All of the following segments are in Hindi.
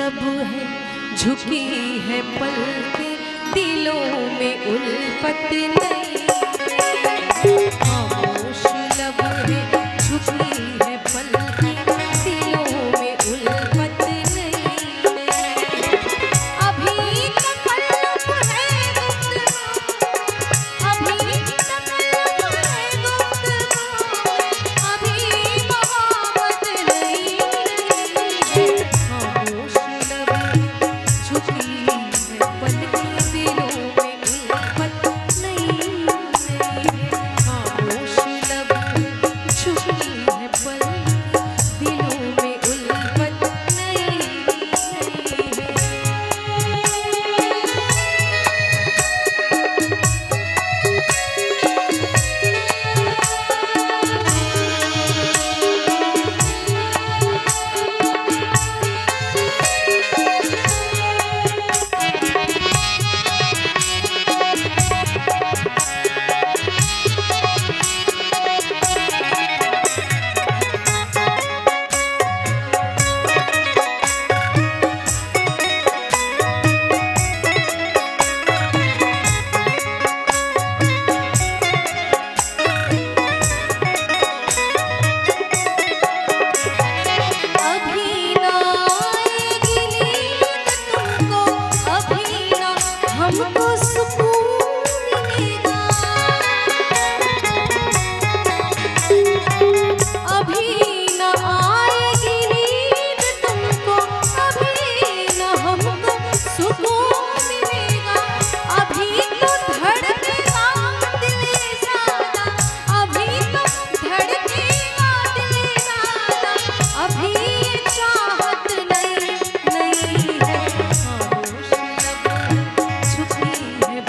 लब है, झुकी है पलकें, दिलों में उल्फत नहीं। खामोश लब है, झुकी है पलकें, दिलों में उल्फत नहीं। अभी तकल्लुफ़ है गुफ्तगू, अभी तकल्लुफ़ है गुफ्तगू, अभी मोहब्बत नहीं है। खामोश लब है, झुकी है पलकें, दिलों में उल्फत नहीं है। खामोश लब है, झुकी है पलकें, दिलों में उल्फत नहीं है। अभी ना आएगी नींद तुमको, अभी ना हमको सुकून मिलेगा। अभी ना आएगी नींद तुमको, अभी ना हमको सुकून मिलेगा। अभी तो धड़केगा दिल ज़्यादा, अभी तो धड़केगा दिल ज़्यादा, अभी ये चाहत नहीं है। खामोश लब है, झुकी है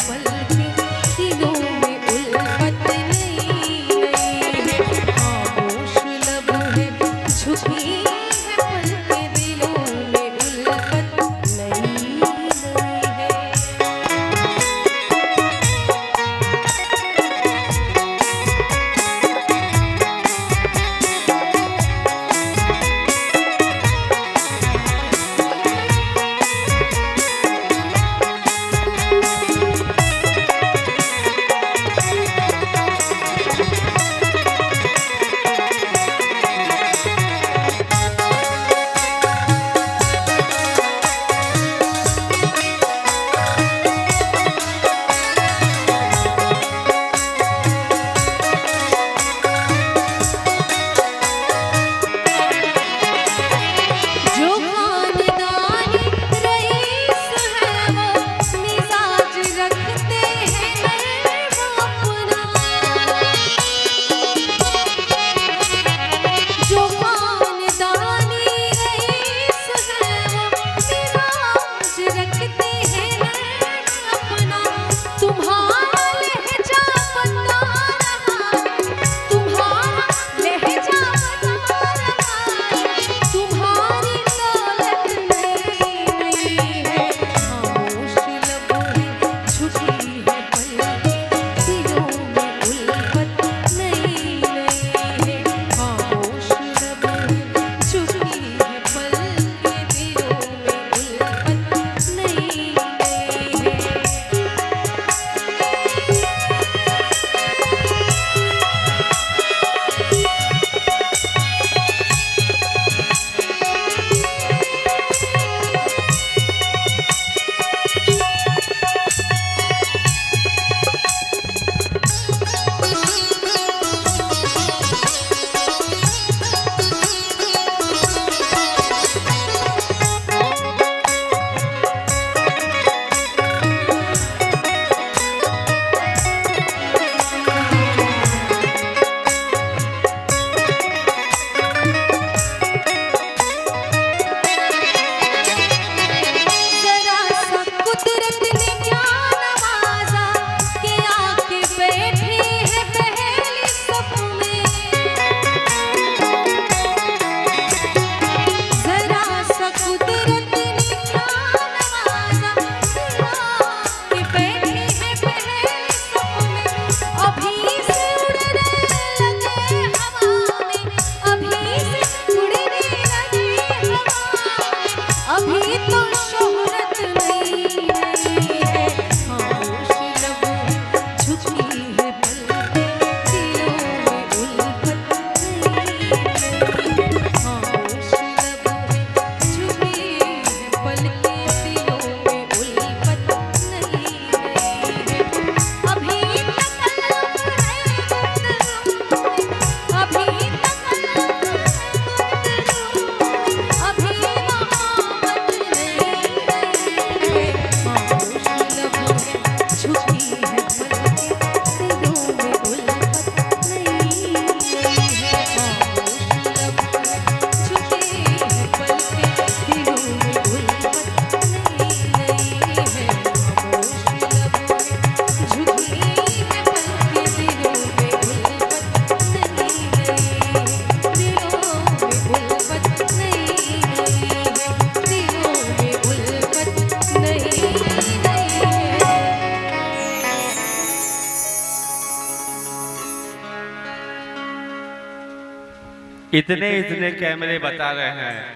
इतने इतने कैमरे बता रहे हैं